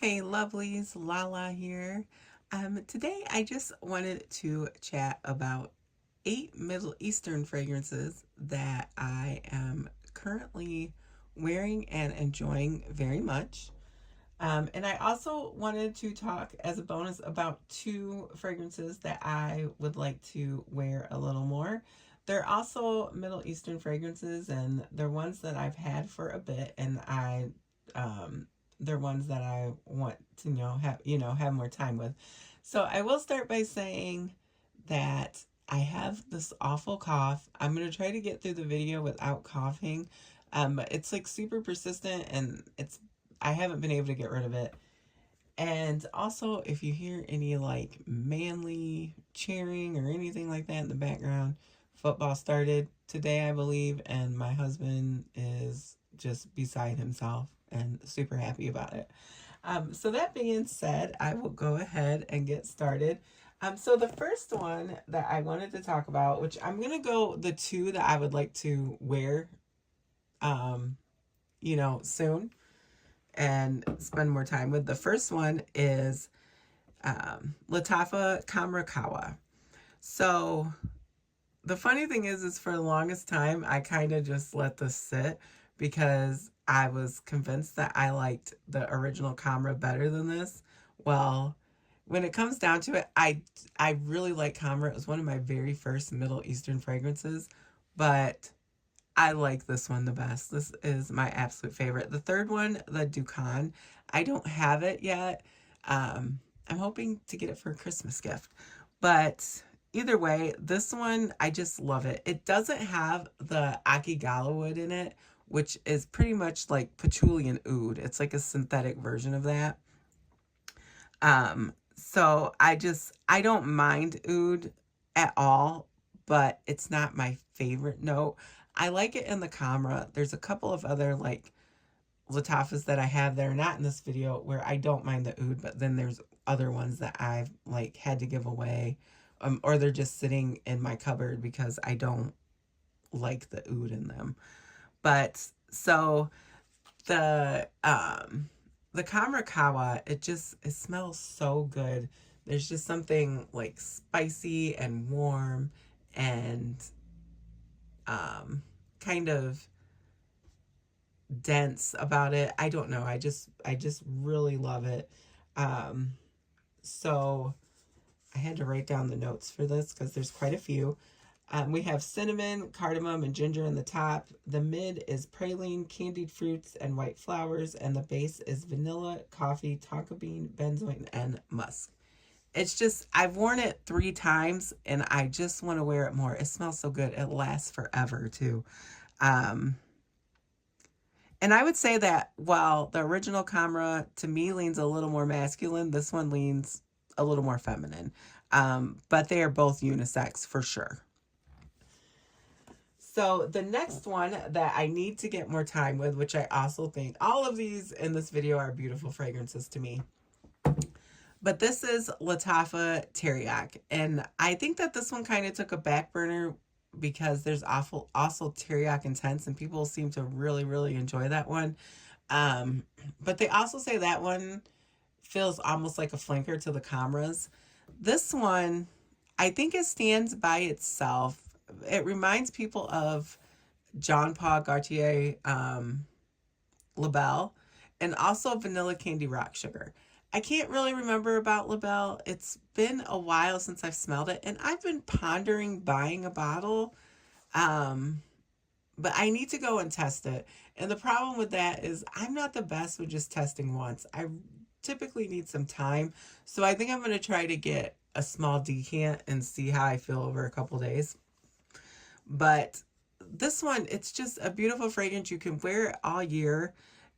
Hey lovelies, Lala here. Today I just wanted to chat about 8 Middle Eastern fragrances that I am currently wearing and enjoying very much. And I also wanted to talk as a bonus about 2 fragrances that I would like to wear a little more. They're also Middle Eastern fragrances, and they're ones that I've had for a bit, and um, they're ones that I want to have more time with. So I will start by saying that I have this awful cough. I'm gonna try to get through the video without coughing. It's like super persistent, and I haven't been able to get rid of it. And also, if you hear any like manly cheering or anything like that in the background, football started today, I believe, and my husband is just beside himself and super happy about it. So that being said, I will go ahead and get started. So the first one that I wanted to talk about, which I'm gonna go the 2 that I would like to wear, um, soon and spend more time with. The first one is Latafa Kamrakawa. So the funny thing is for the longest time, I kind of just let this sit because I was convinced that I liked the original Kamra better than this. Well, when it comes down to it, I really like Kamra. It was one of my very first Middle Eastern fragrances, but I like this one the best. This is my absolute favorite. The third one, the Ducan, I don't have it yet. I'm hoping to get it for a Christmas gift. But either way, this one, I just love it. It doesn't have the Akigala wood in it, which is pretty much like patchouli and oud. It's like a synthetic version of that. So I don't mind oud at all, but it's not my favorite note. I like it in the camera. There's a couple of other like Latafas that I have that are not in this video where I don't mind the oud, but then there's other ones that I've like had to give away, or they're just sitting in my cupboard because I don't like the oud in them. But so the Kamarakawa, it smells so good. There's just something like spicy and warm and kind of dense about it. I don't know. I just really love it. Um so I had to write down the notes for this because there's quite a few. We have cinnamon, cardamom, and ginger in the top. The mid is praline, candied fruits, and white flowers. And the base is vanilla, coffee, tonka bean, benzoin, and musk. It's just, I've worn it 3 times and I just want to wear it more. It smells so good. It lasts forever, too. Um, and I would say that while the original camera to me leans a little more masculine, this one leans a little more feminine. But they are both unisex for sure. So the next one that I need to get more time with, which I also think all of these in this video are beautiful fragrances to me. But this is Latafa Teriyaki. And I think that this one kind of took a back burner because there's also Teriyaki Intense, and people seem to really, really enjoy that one. But they also say that one feels almost like a flanker to the cameras. This one, I think it stands by itself. It reminds people of John Paul Gaultier Labelle, and also Vanilla Candy Rock Sugar. I can't really remember about Labelle. It's been a while since I've smelled it, and I've been pondering buying a bottle, um, but I need to go and test it. And the problem with that is I'm not the best with just testing once. I typically need some time, so I think I'm going to try to get a small decant and see how I feel over a couple days. But this one, it's just a beautiful fragrance. You can wear it all year.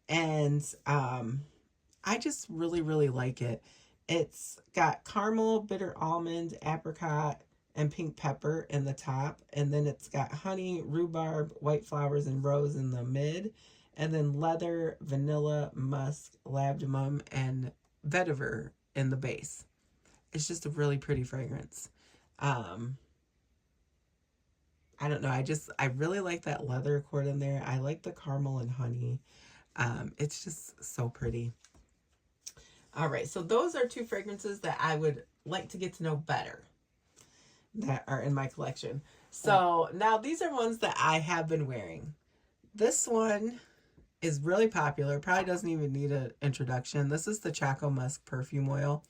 And I just really, really like it. It's got caramel, bitter almond, apricot, and pink pepper in the top. And then it's got honey, rhubarb, white flowers, and rose in the mid. And then leather, vanilla, musk, labdanum, and vetiver in the base. It's just a really pretty fragrance. Um, I don't know. I really like that leather accord in there. I like the caramel and honey. It's just so pretty. All right, so those are two fragrances that I would like to get to know better that are in my collection. So now these are ones that I have been wearing. This one is really popular, probably doesn't even need an introduction. This is the Choco Musk perfume oil.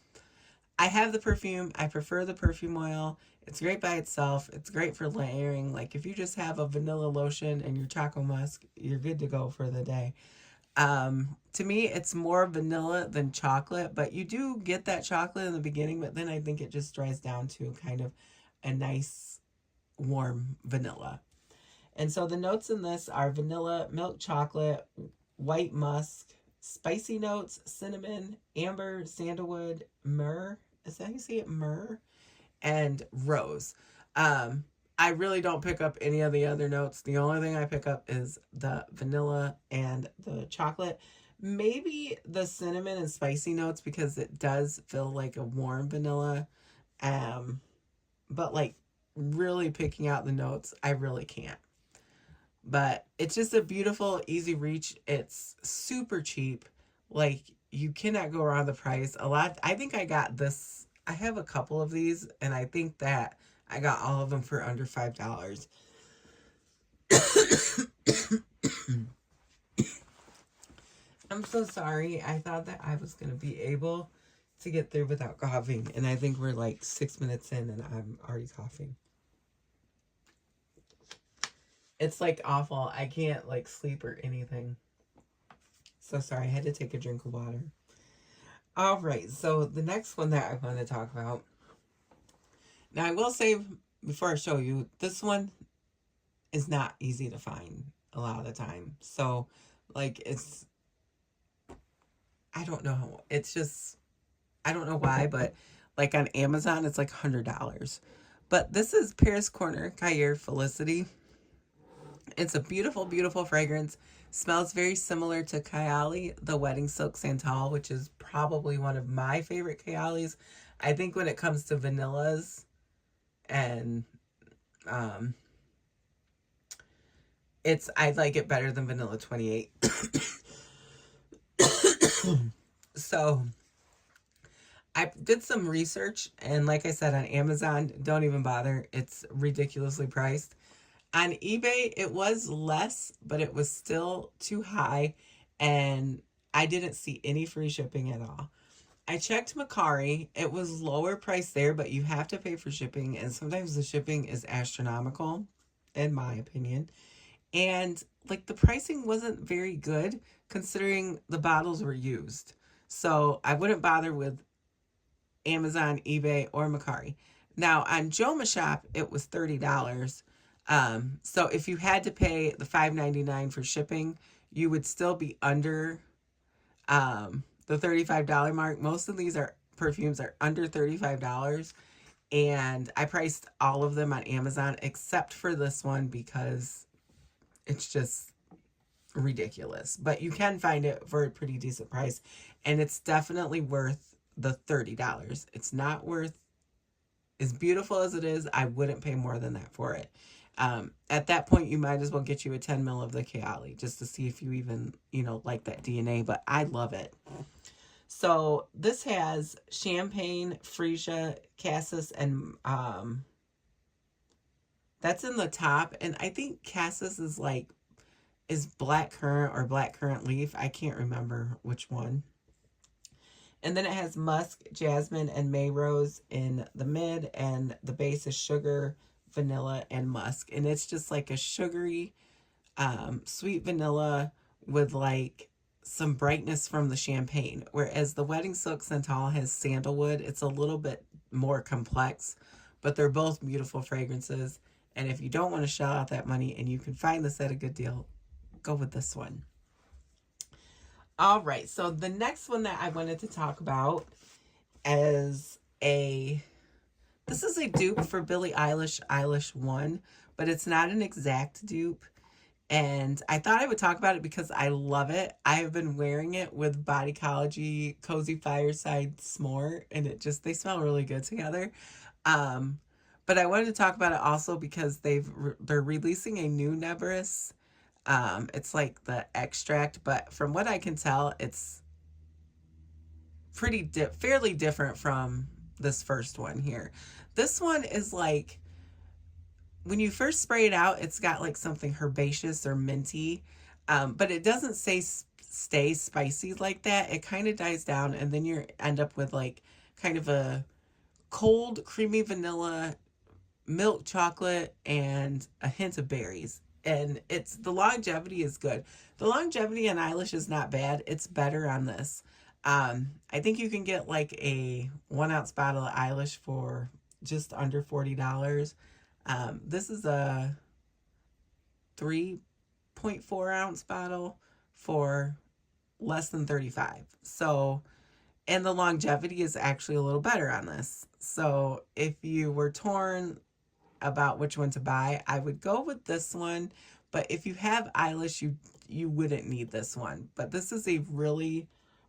I have the perfume. I prefer the perfume oil. It's great by itself. It's great for layering. Like if you just have a vanilla lotion and your Choco Musk, you're good to go for the day. To me, it's more vanilla than chocolate, but you do get that chocolate in the beginning, but then I think it just dries down to kind of a nice warm vanilla. And so the notes in this are vanilla, milk chocolate, white musk, spicy notes, cinnamon, amber, sandalwood, myrrh. Is that how you say it? Myrrh and rose. Um, I really don't pick up any of the other notes. The only thing I pick up is the vanilla and the chocolate. Maybe the cinnamon and spicy notes because it does feel like a warm vanilla. Um, but like really picking out the notes, I really can't. But it's just a beautiful, easy reach. It's super cheap. Like you cannot go around the price. A lot. I think I got this. I have a couple of these, and I think that I got all of them for under $5. I'm so sorry. I thought that I was gonna be able to get through without coughing, and I think we're like 6 minutes in, and I'm already coughing. It's like awful. I can't like sleep or anything. So sorry. I had to take a drink of water. All right. So the next one that I want to talk about. Now I will say before I show you, this one is not easy to find a lot of the time. So like it's, I don't know. It's just, I don't know why, but like on Amazon, it's like $100. But this is Paris Corner Cahiers Felicity. It's a beautiful, beautiful fragrance. Smells very similar to Kayali, the Wedding Silk Santal, which is probably one of my favorite Kayalis. I think when it comes to vanillas and um I like it better than Vanilla 28. So I did some research, and like I said, on Amazon, don't even bother. It's ridiculously priced. On eBay, it was less, but it was still too high, and I didn't see any free shipping at all. I checked Macari. It was lower price there, but you have to pay for shipping, and sometimes the shipping is astronomical, in my opinion. And like the pricing wasn't very good considering the bottles were used. So I wouldn't bother with Amazon, eBay, or Macari. Now on Joma Shop, it was $30. So if you had to pay the $5.99 for shipping, you would still be under the $35 mark. Most of these are perfumes are under $35, and I priced all of them on Amazon except for this one because it's just ridiculous. But you can find it for a pretty decent price, and it's definitely worth the $30. It's not worth, as beautiful as it is, I wouldn't pay more than that for it. At that point, you might as well get you a 10 mil of the Kayali just to see if you even, like that DNA, but I love it. So this has champagne, freesia, cassis, and that's in the top. And I think cassis is black currant or black currant leaf. I can't remember which one. And then it has musk, jasmine, and may rose in the mid, and the base is sugar, vanilla, and musk. And it's just like a sugary, sweet vanilla with like some brightness from the champagne. Whereas the Wedding Silk Santal has sandalwood. It's a little bit more complex, but they're both beautiful fragrances. And if you don't want to shell out that money and you can find this at a good deal, go with this one. All right, so the next one that I wanted to talk about is this is a dupe for Billie Eilish 1, but it's not an exact dupe. And I thought I would talk about it because I love it. I have been wearing it with Bodycology Cozy Fireside S'more, and they smell really good together. But I wanted to talk about it also because they're releasing a new Nebras. It's like the extract, but from what I can tell, it's fairly different from this first one here. This one is like, when you first spray it out, it's got like something herbaceous or minty, but it doesn't stay spicy like that. It kind of dies down, and then you end up with like kind of a cold, creamy vanilla, milk chocolate, and a hint of berries. And it's the longevity is good. The longevity on Eilish is not bad. It's better on this. I think you can get like a 1 ounce bottle of Eilish for just under $40. This is a 3.4 ounce bottle for less than 35. So, and the longevity is actually a little better on this. So if you were torn about which one to buy, I would go with this one. But if you have Eilish, you wouldn't need this one. But this is a really,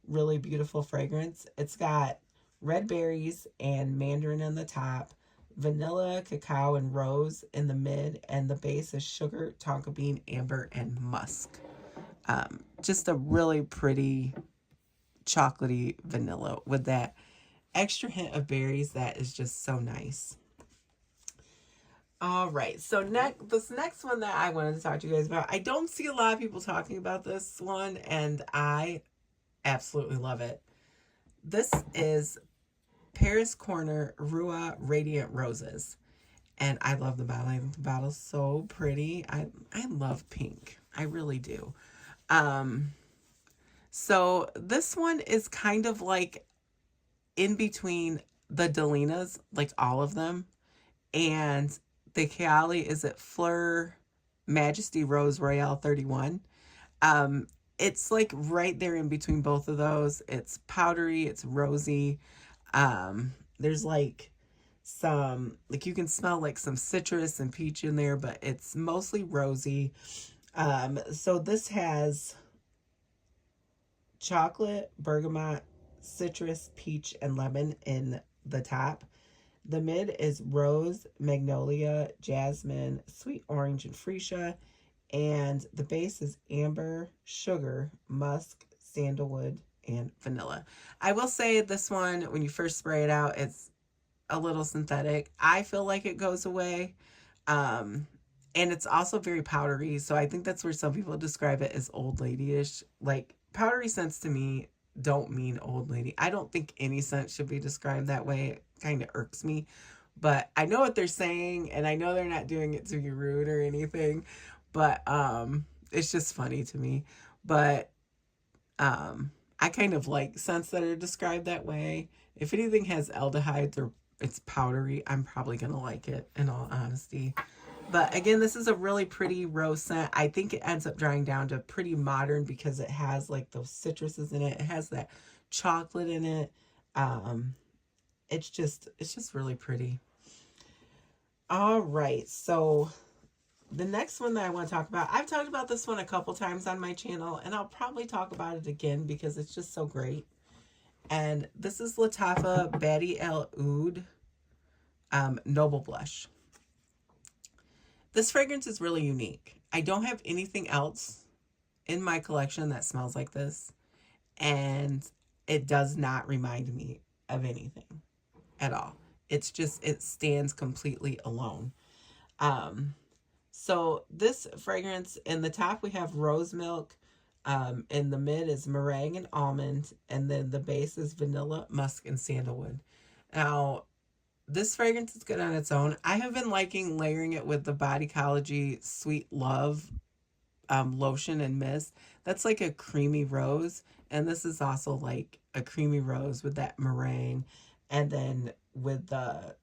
really beautiful fragrance. It's got red berries and mandarin in the top, vanilla, cacao, and rose in the mid, and the base is sugar, tonka bean, amber, and musk. Just a really pretty chocolatey vanilla with that extra hint of berries that is just so nice. All right, so this next one that I wanted to talk to you guys about, I don't see a lot of people talking about this one, and I absolutely love it. This is Paris Corner Rua Radiant Roses, and I love the bottle. I think the bottle's so pretty. I love pink. I really do. So this one is kind of like in between the Delinas, like all of them, and the Kayali is at Fleur Majesty Rose Royale 31. It's like right there in between both of those. It's powdery, it's rosy. There's like some, like you can smell like some citrus and peach in there, but it's mostly rosy. So this has chocolate, bergamot, citrus, peach, and lemon in the top. The mid is rose, magnolia, jasmine, sweet orange, and freesia. And the base is amber, sugar, musk, sandalwood, and vanilla. I will say this one, when you first spray it out, it's a little synthetic. I feel like it goes away. And it's also very powdery. So I think that's where some people describe it as old lady-ish. Like, powdery scents to me don't mean old lady. I don't think any scent should be described that way. It kind of irks me. But I know what they're saying, and I know they're not doing it to be rude or anything. But it's just funny to me. But I kind of like scents that are described that way. If anything has aldehydes or it's powdery, I'm probably going to like it, in all honesty. But again, this is a really pretty rose scent. I think it ends up drying down to pretty modern because it has like those citruses in it. It has that chocolate in it. It's just really pretty. All right, so the next one that I want to talk about, I've talked about this one a couple times on my channel, and I'll probably talk about it again because it's just so great. And this is Lattafa Badi El Oud Noble Blush. This fragrance is really unique. I don't have anything else in my collection that smells like this, and it does not remind me of anything at all. It's just, it stands completely alone. So this fragrance, in the top we have rose milk, in the mid is meringue and almond, and then the base is vanilla, musk, and sandalwood. Now, this fragrance is good on its own. I have been liking layering it with the Bodycology Sweet Love lotion and mist. That's like a creamy rose, and this is also like a creamy rose with that meringue, and then with the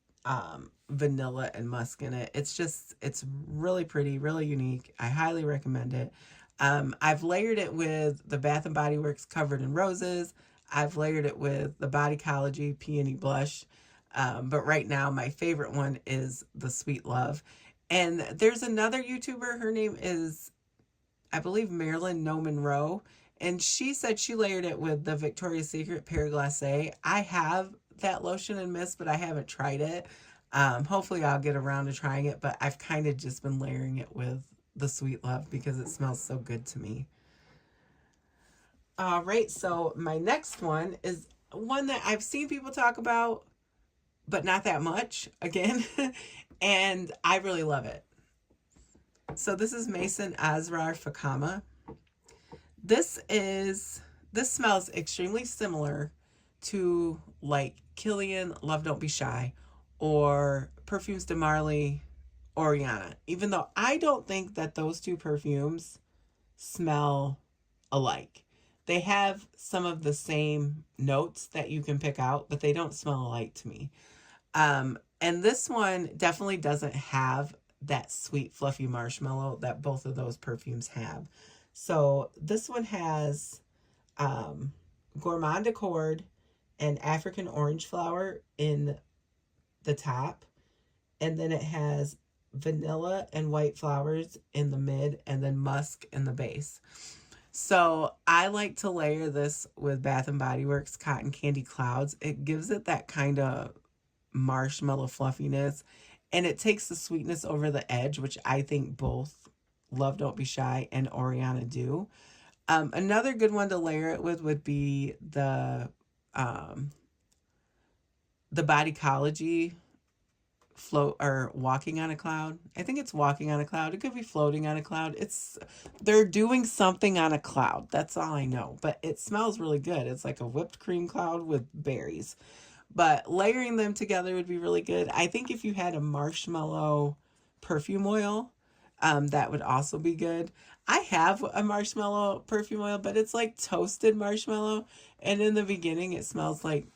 vanilla and musk in it. It's really pretty, really unique. I highly recommend it. I've layered it with the Bath and Body Works Covered in Roses. I've layered it with the Bodycology Peony Blush. But right now, my favorite one is the Sweet Love. And there's another YouTuber, her name is, I believe, Marilyn No Monroe. And she said she layered it with the Victoria's Secret Pear Glacé. I have that lotion and mist, but I haven't tried it. Hopefully I'll get around to trying it, but I've kind of just been layering it with the Sweet Love because it smells so good to me. All right, so my next one is one that I've seen people talk about, but not that much again. And I really love it. So this is Mason Asrar Fakama. This is this smells extremely similar to like Killian Love Don't Be Shy or Perfumes de Marley Oriana. Even though I don't think that those two perfumes smell alike. They have some of the same notes that you can pick out, but they don't smell alike to me. And this one definitely doesn't have that sweet, fluffy marshmallow that both of those perfumes have. So this one has Gourmand Accord and African orange flower in the top. And then it has vanilla and white flowers in the mid, and then musk in the base. So I like to layer this with Bath and Body Works Cotton Candy Clouds. It gives it that kind of marshmallow fluffiness, and it takes the sweetness over the edge, which I think both Love Don't Be Shy and Oriana do. Another good one to layer it with would be the Bodycology float or walking on a cloud. I think it's walking on a cloud. It could be floating on a cloud. They're doing something on a cloud. That's all I know. But it smells really good. It's like a whipped cream cloud with berries. But layering them together would be really good. I think if you had a marshmallow perfume oil, that would also be good. I have a marshmallow perfume oil, but it's like toasted marshmallow. And in the beginning, it smells like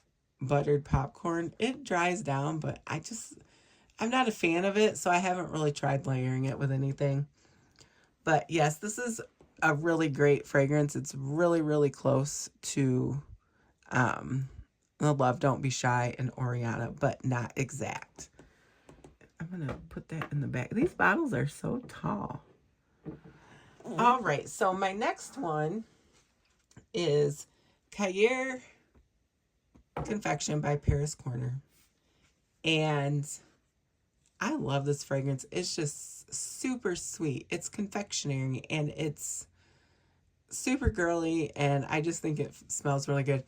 buttered popcorn. It dries down, but I'm not a fan of it, so I haven't really tried layering it with anything. But yes, this is a really great fragrance. It's really, really close to the Love Don't Be Shy and Oriana, but not exact. I'm going to put that in the back. These bottles are so tall. All right, so my next one is Cahiers Confection by Paris Corner. And I love this fragrance. It's just super sweet. It's confectionery and it's super girly, and I just think it smells really good.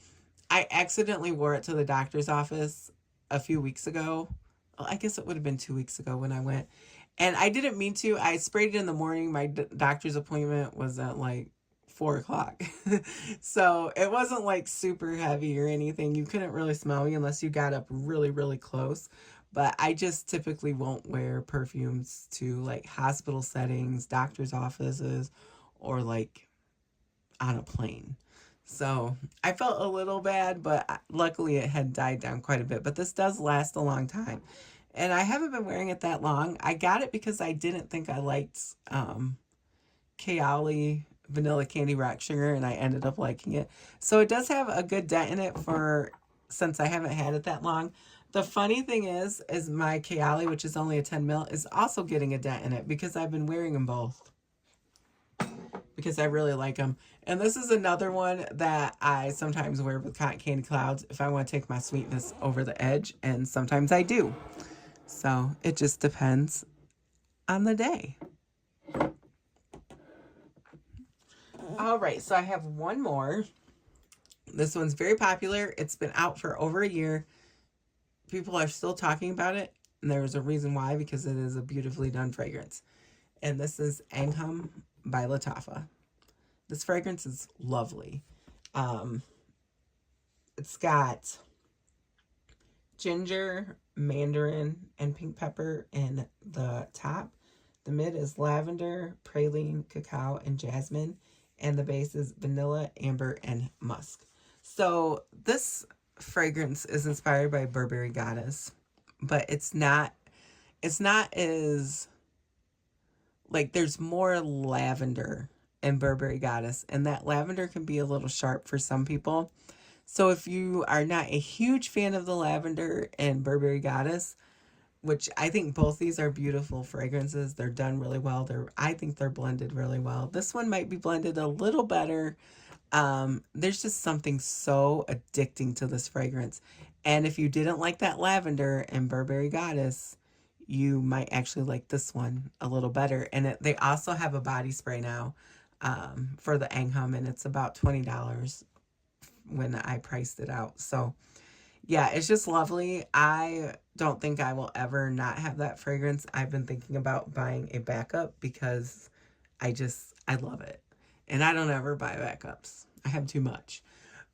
I accidentally wore it to the doctor's office a few weeks ago. Well, I guess it would have been 2 weeks ago when I went. And I didn't mean to. I sprayed it in the morning. My doctor's appointment was at like 4 o'clock. So it wasn't like super heavy or anything. You couldn't really smell me unless you got up really, really close. But I just typically won't wear perfumes to like hospital settings, doctor's offices, or like on a plane. So I felt a little bad, but luckily it had died down quite a bit. But this does last a long time. And I haven't been wearing it that long. I got it because I didn't think I liked Kayali Vanilla Candy Rock Sugar, and I ended up liking it. So it does have a good dent in it since I haven't had it that long. The funny thing is my Kayali, which is only a 10 mil, is also getting a dent in it because I've been wearing them both because I really like them. And this is another one that I sometimes wear with Cotton Candy Clouds if I want to take my sweetness over the edge, and sometimes I do. So it just depends on the day. All right, so I have one more. This one's very popular. It's been out for over a year. People are still talking about it, and there's a reason why, because it is a beautifully done fragrance. And this is Angham by Lattafa. This fragrance is lovely. It's got ginger, mandarin, and pink pepper in the top. The mid is lavender, praline, cacao, and jasmine. And the base is vanilla, amber, and musk. So this fragrance is inspired by Burberry Goddess, but it's not as like, there's more lavender in Burberry Goddess, and that lavender can be a little sharp for some people. So if you are not a huge fan of the lavender in Burberry Goddess, which I think both these are beautiful fragrances, they're done really well. I think they're blended really well. This one might be blended a little better. There's just something so addicting to this fragrance. And if you didn't like that lavender in Burberry Goddess, you might actually like this one a little better. And they also have a body spray now for the Angham, and it's about $20 when I priced it out. So yeah, it's just lovely. I don't think I will ever not have that fragrance. I've been thinking about buying a backup because I love it. And I don't ever buy backups. I have too much.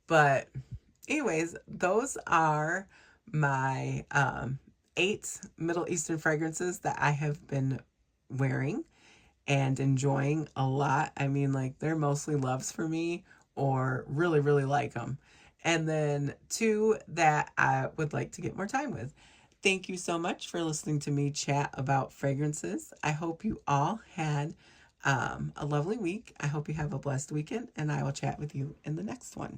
But anyways, those are my 8 Middle Eastern fragrances that I have been wearing and enjoying a lot. I mean, like, they're mostly loves for me or really, really like them. And then 2 that I would like to get more time with. Thank you so much for listening to me chat about fragrances. I hope you all had a lovely week. I hope you have a blessed weekend, and I will chat with you in the next one.